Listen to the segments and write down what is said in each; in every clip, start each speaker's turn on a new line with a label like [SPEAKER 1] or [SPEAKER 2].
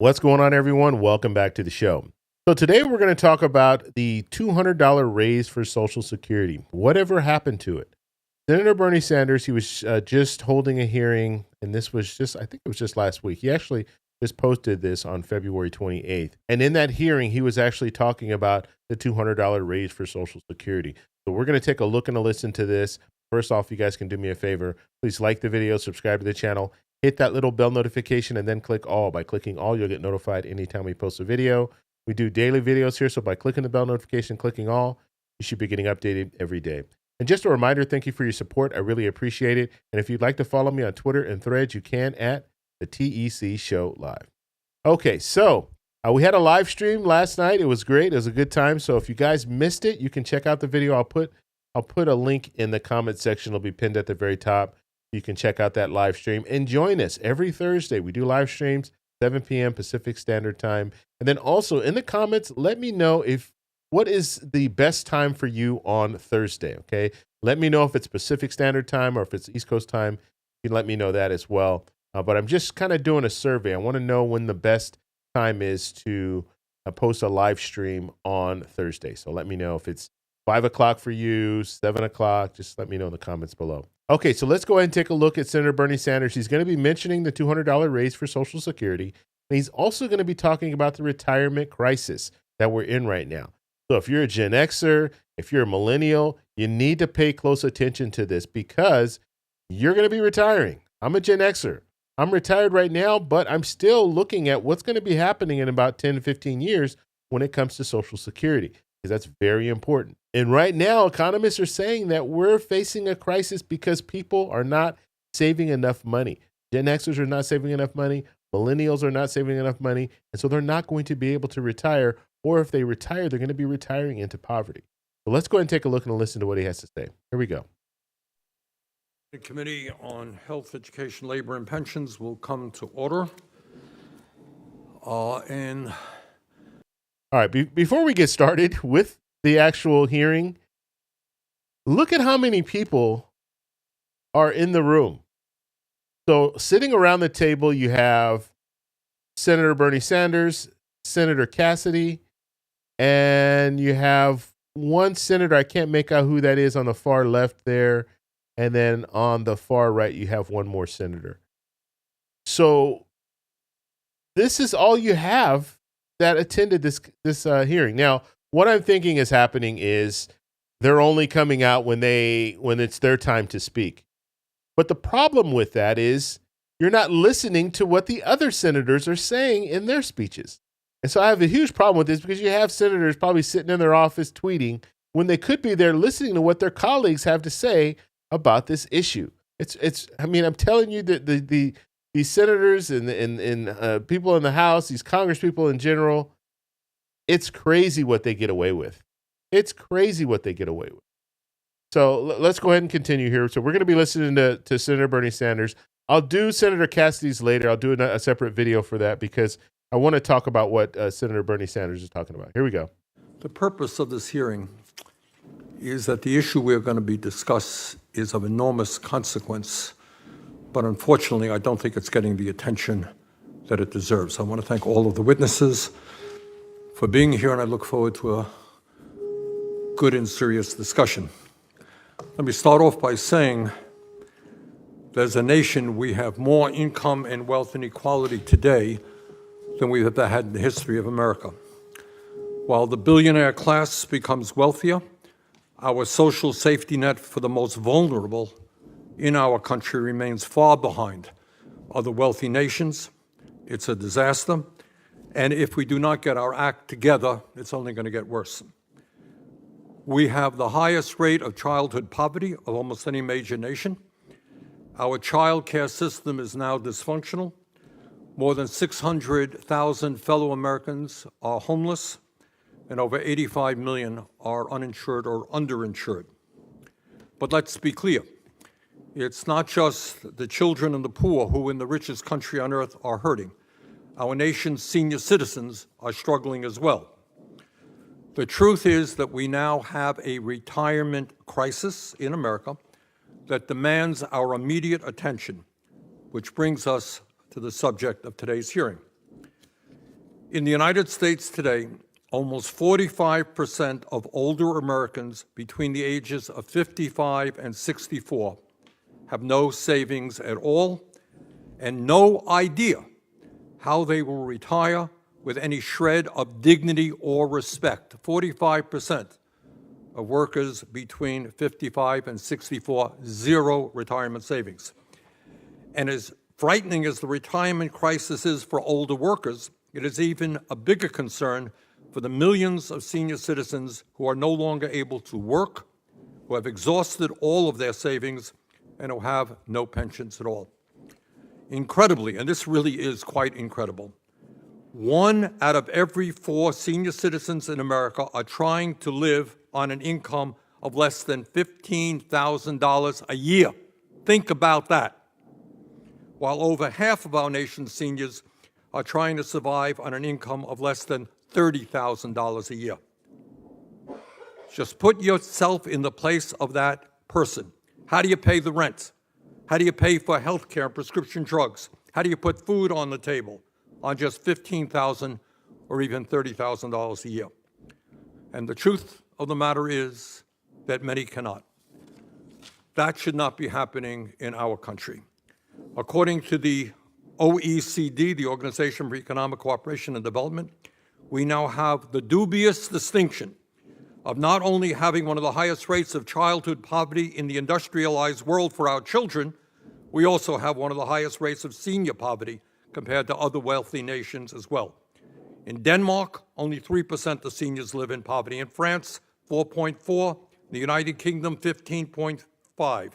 [SPEAKER 1] What's going on, everyone? Welcome back to the show. So today we're going to talk about the $200 raise for Social Security. Whatever happened to it? Senator Bernie Sanders, he was just holding a hearing, and this was I think it was just last week. He actually just posted this on February 28th. And in that hearing, he was actually talking about the $200 raise for Social Security. So we're going to take a look and a listen to this. First off, you guys can do me a favor. Please like the video, subscribe to the channel, hit that little bell notification, and then click all. By clicking all, you'll get notified anytime we post a video. We do daily videos here, so by clicking the bell notification, clicking all, you should be getting updated every day. And just a reminder, thank you for your support. I really appreciate it. And if you'd like to follow me on Twitter and Threads, you can at the TEC Show Live. Okay, so we had a live stream last night. It was great. It was a good time. So if you guys missed it, you can check out the video. I'll put a link in the comment section. It'll be pinned at the very top. You can check out that live stream and join us every Thursday. We do live streams, 7 p.m. Pacific Standard Time. And then also in the comments, let me know what is the best time for you on Thursday, okay? Let me know if it's Pacific Standard Time or if it's East Coast time. You can let me know that as well. But I'm just kind of doing a survey. I want to know when the best time is to post a live stream on Thursday. So let me know if it's 5 o'clock for you, 7 o'clock. Just let me know in the comments below. Okay, so let's go ahead and take a look at Senator Bernie Sanders. He's going to be mentioning the $200 raise for Social Security. And he's also going to be talking about the retirement crisis that we're in right now. So if you're a Gen Xer, if you're a millennial, you need to pay close attention to this because you're going to be retiring. I'm a Gen Xer. I'm retired right now, but I'm still looking at what's going to be happening in about 10 to 15 years when it comes to Social Security, because that's very important. And right now, economists are saying that we're facing a crisis because people are not saving enough money. Gen Xers are not saving enough money. Millennials are not saving enough money. And so they're not going to be able to retire. Or if they retire, they're going to be retiring into poverty. So let's go ahead and take a look and listen to what he has to say. Here we go.
[SPEAKER 2] The Committee on Health, Education, Labor, and Pensions will come to order.
[SPEAKER 1] All right, before we get started with the actual hearing, look at how many people are in the room. So sitting around the table, you have Senator Bernie Sanders, Senator Cassidy, and you have one senator, I can't make out who that is on the far left there. And then on the far right, you have one more senator. So this is all you have that attended this hearing. Now, what I'm thinking is happening is they're only coming out when it's their time to speak. But the problem with that is you're not listening to what the other senators are saying in their speeches. And so I have a huge problem with this because you have senators probably sitting in their office tweeting when they could be there listening to what their colleagues have to say about this issue. I'm telling you that these senators and people in the House, these Congress people in general, it's crazy what they get away with. It's crazy what they get away with. So let's go ahead and continue here. So we're going to be listening to Senator Bernie Sanders. I'll do Senator Cassidy's later. I'll do a separate video for that because I want to talk about what Senator Bernie Sanders is talking about. Here we go.
[SPEAKER 2] The purpose of this hearing is that the issue we're going to be discussed is of enormous consequence, but unfortunately, I don't think it's getting the attention that it deserves. I want to thank all of the witnesses for being here, and I look forward to a good and serious discussion. Let me start off by saying that as a nation, we have more income and wealth inequality today than we have had in the history of America. While the billionaire class becomes wealthier, our social safety net for the most vulnerable in our country remains far behind other wealthy nations. It's a disaster. And if we do not get our act together, it's only going to get worse. We have the highest rate of childhood poverty of almost any major nation. Our child care system is now dysfunctional. More than 600,000 fellow Americans are homeless, and over 85 million are uninsured or underinsured. But let's be clear. It's not just the children and the poor who in the richest country on earth are hurting. Our nation's senior citizens are struggling as well. The truth is that we now have a retirement crisis in America that demands our immediate attention, which brings us to the subject of today's hearing. In the United States today, almost 45% of older Americans between the ages of 55 and 64 have no savings at all and no idea how they will retire with any shred of dignity or respect. 45% of workers between 55 and 64, zero retirement savings. And as frightening as the retirement crisis is for older workers, it is even a bigger concern for the millions of senior citizens who are no longer able to work, who have exhausted all of their savings, and who have no pensions at all. Incredibly, and this really is quite incredible, 1 out of every 4 senior citizens in America are trying to live on an income of less than $15,000 a year. Think about that. While over half of our nation's seniors are trying to survive on an income of less than $30,000 a year. Just put yourself in the place of that person. How do you pay the rent? How do you pay for health care and prescription drugs? How do you put food on the table on just $15,000 or even $30,000 a year? And the truth of the matter is that many cannot. That should not be happening in our country. According to the OECD, the Organization for Economic Cooperation and Development, we now have the dubious distinction of not only having one of the highest rates of childhood poverty in the industrialized world for our children, we also have one of the highest rates of senior poverty compared to other wealthy nations as well. In Denmark, only 3% of seniors live in poverty. In France, 4.4%. The United Kingdom, 15.5%.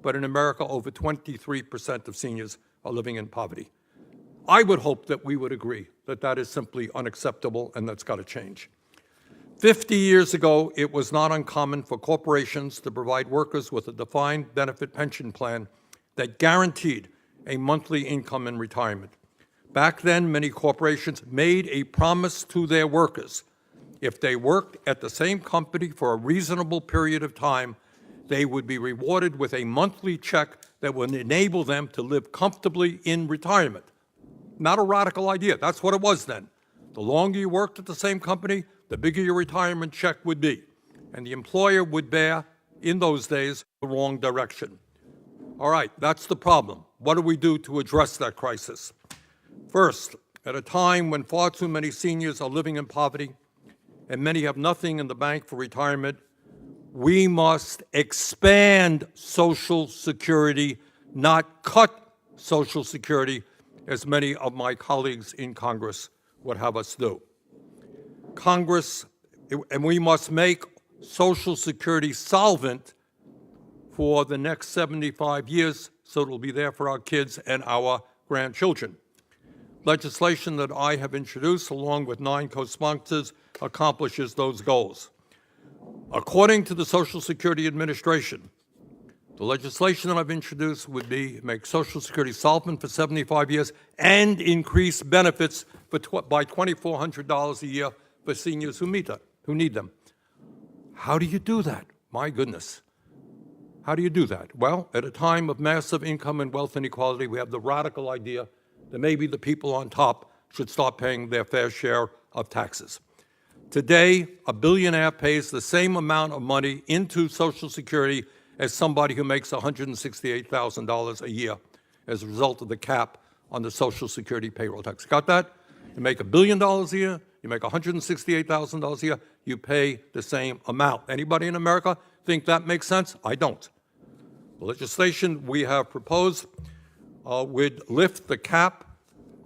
[SPEAKER 2] But in America, over 23% of seniors are living in poverty. I would hope that we would agree that that is simply unacceptable and that's got to change. 50 years ago, it was not uncommon for corporations to provide workers with a defined benefit pension plan that guaranteed a monthly income in retirement. Back then, many corporations made a promise to their workers. If they worked at the same company for a reasonable period of time, they would be rewarded with a monthly check that would enable them to live comfortably in retirement. Not a radical idea. That's what it was then. The longer you worked at the same company, the bigger your retirement check would be. And the employer would bear, in those days, the wrong direction. All right, that's the problem. What do we do to address that crisis? First, at a time when far too many seniors are living in poverty and many have nothing in the bank for retirement, we must expand Social Security, not cut Social Security, as many of my colleagues in Congress would have us do. And we must make Social Security solvent for the next 75 years so it will be there for our kids and our grandchildren. Legislation that I have introduced, along with 9 co-sponsors, accomplishes those goals. According to the Social Security Administration, the legislation that I've introduced would make Social Security solvent for 75 years and increase benefits by $2,400 a year for seniors who need them. How do you do that? My goodness. How do you do that? Well, at a time of massive income and wealth inequality, we have the radical idea that maybe the people on top should start paying their fair share of taxes. Today, a billionaire pays the same amount of money into Social Security as somebody who makes $168,000 a year as a result of the cap on the Social Security payroll tax. Got that? You make $1 billion a year, you make $168,000 a year, you pay the same amount. Anybody in America think that makes sense? I don't. The legislation we have proposed would lift the cap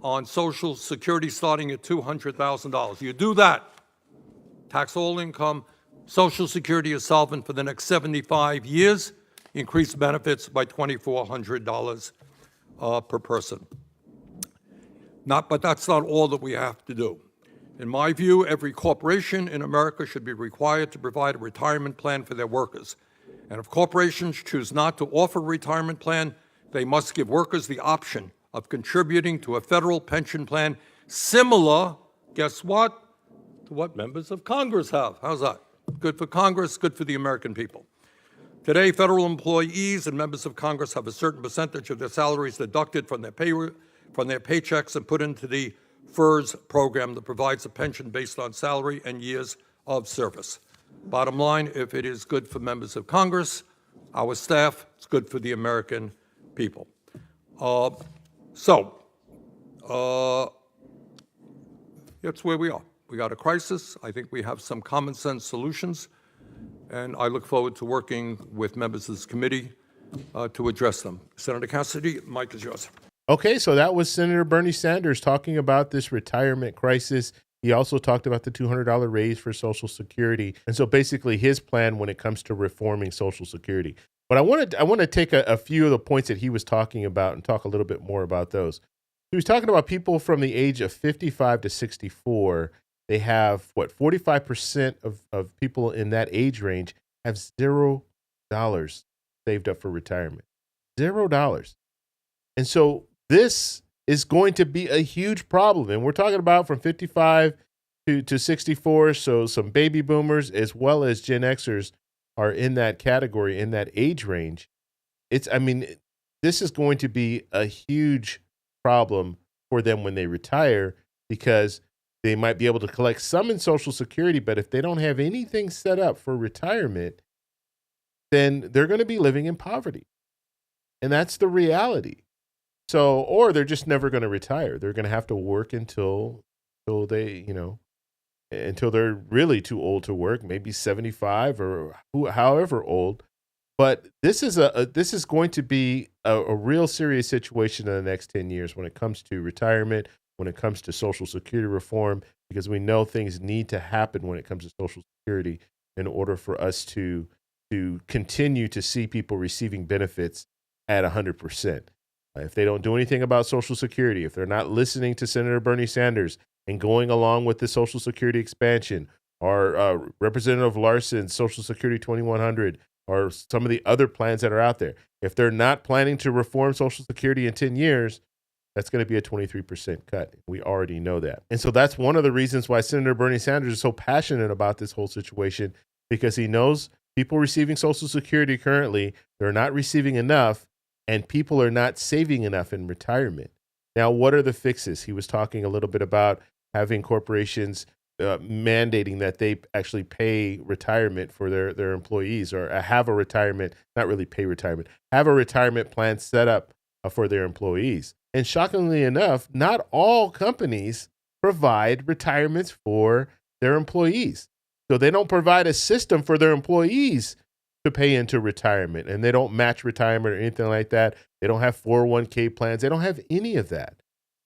[SPEAKER 2] on Social Security starting at $200,000. You do that, tax all income, Social Security is solvent for the next 75 years, increase benefits by $2,400 per person. But that's not all that we have to do. In my view, every corporation in America should be required to provide a retirement plan for their workers. And if corporations choose not to offer a retirement plan, they must give workers the option of contributing to a federal pension plan similar, guess what, to what members of Congress have. How's that? Good for Congress, good for the American people. Today, federal employees and members of Congress have a certain percentage of their salaries deducted from their paychecks and put into the FERS program that provides a pension based on salary and years of service. Bottom line, if it is good for members of Congress, our staff, it's good for the American people. That's where we are. We got a crisis. I think we have some common sense solutions, and I look forward to working with members of this committee to address them. Senator Cassidy, Mike is yours.
[SPEAKER 1] Okay, so that was Senator Bernie Sanders talking about this retirement crisis. He also talked about the $200 raise for Social Security. And so basically his plan when it comes to reforming Social Security. But I want to take a few of the points that he was talking about and talk a little bit more about those. He was talking about people from the age of 55 to 64. They have, 45% of people in that age range have $0 saved up for retirement. $0. And so this is going to be a huge problem. And we're talking about from 55 to 64. So some baby boomers as well as Gen Xers are in that category, in that age range. This is going to be a huge problem for them when they retire, because they might be able to collect some in Social Security, but if they don't have anything set up for retirement, then they're going to be living in poverty. And that's the reality. So, or they're just never going to retire. They're going to have to work until they, until they're really too old to work, maybe 75 or however old. But this is going to be a real serious situation in the next 10 years when it comes to retirement, when it comes to Social Security reform, because we know things need to happen when it comes to Social Security in order for us to continue to see people receiving benefits at 100%. If they don't do anything about Social Security, if they're not listening to Senator Bernie Sanders and going along with the Social Security expansion, or Representative Larson's Social Security 2100, or some of the other plans that are out there, if they're not planning to reform Social Security in 10 years, that's going to be a 23% cut. We already know that. And so that's one of the reasons why Senator Bernie Sanders is so passionate about this whole situation, because he knows people receiving Social Security currently, they're not receiving enough, and people are not saving enough in retirement. Now, what are the fixes? He was talking a little bit about having corporations mandating that they actually pay retirement for their employees, or have a retirement, not really pay retirement, have a retirement plan set up for their employees. And shockingly enough, not all companies provide retirements for their employees. So they don't provide a system for their employees to pay into retirement, and they don't match retirement or anything like that. They don't have 401k plans. They don't have any of that.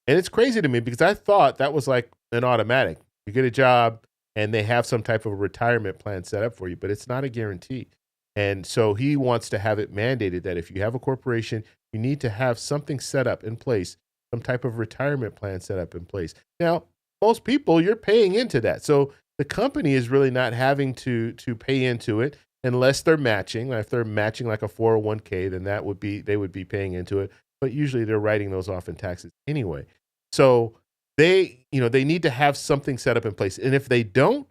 [SPEAKER 1] And it's crazy to me, because I thought that was like an automatic. You get a job and they have some type of a retirement plan set up for you, but it's not a guarantee. And so he wants to have it mandated that if you have a corporation, you need to have something set up in place, some type of retirement plan set up in place. Now, most people, you're paying into that. So the company is really not having to pay into it unless they're matching. If they're matching like a 401k, then they would be paying into it. But usually they're writing those off in taxes anyway. So they need to have something set up in place. And if they don't,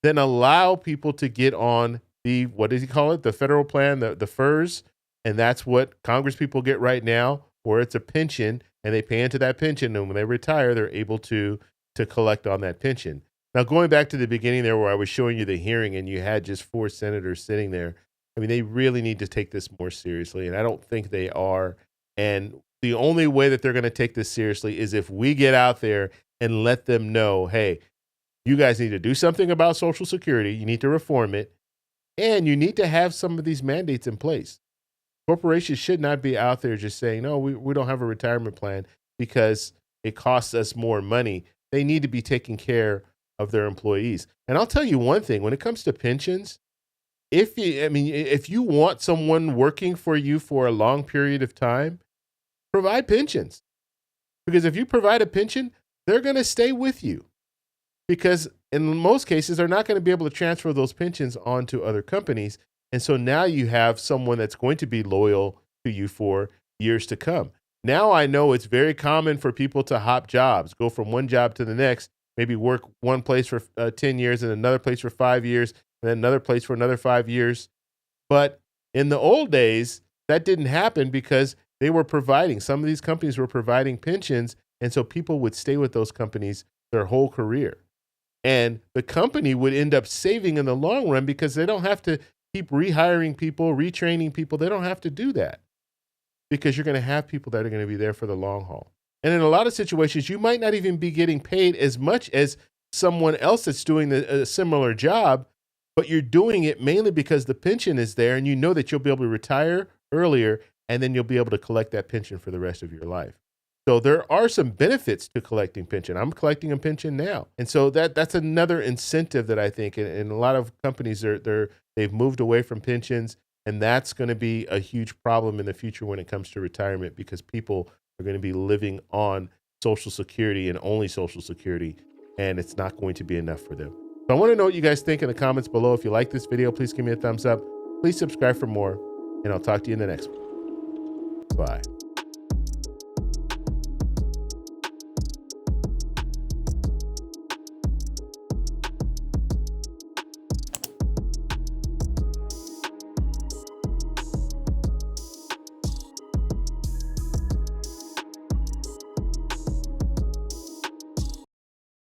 [SPEAKER 1] then allow people to get on the, what does he call it? The federal plan, the FERS. And that's what Congress people get right now, where it's a pension and they pay into that pension. And when they retire, they're able to collect on that pension. Now, going back to the beginning there where I was showing you the hearing and you had just 4 senators sitting there, I mean, they really need to take this more seriously. And I don't think they are. And the only way that they're going to take this seriously is if we get out there and let them know, hey, you guys need to do something about Social Security. You need to reform it. And you need to have some of these mandates in place. Corporations should not be out there just saying, no, we don't have a retirement plan because it costs us more money. They need to be taking care of their employees. And I'll tell you one thing, when it comes to pensions, if you want someone working for you for a long period of time, provide pensions. Because if you provide a pension, they're going to stay with you. Because in most cases, they're not going to be able to transfer those pensions onto other companies. And so now you have someone that's going to be loyal to you for years to come. Now I know it's very common for people to hop jobs, go from one job to the next, maybe work one place for 10 years and another place for 5 years, and then another place for another 5 years. But in the old days, that didn't happen because they were providing, some of these companies were providing pensions And so people would stay with those companies their whole career. And the company would end up saving in the long run because they don't have to keep rehiring people, retraining people. They don't have to do that because you're going to have people that are going to be there for the long haul. And in a lot of situations, you might not even be getting paid as much as someone else that's doing a similar job, but you're doing it mainly because the pension is there and you know that you'll be able to retire earlier and then you'll be able to collect that pension for the rest of your life. So there are some benefits to collecting pension. I'm collecting a pension now. And so that's another incentive that I think, and a lot of companies, they've moved away from pensions, and that's going to be a huge problem in the future when it comes to retirement because people are going to be living on Social Security and only Social Security, and it's not going to be enough for them. So I want to know what you guys think in the comments below. If you like this video, please give me a thumbs up. Please subscribe for more, and I'll talk to you in the next one. Bye.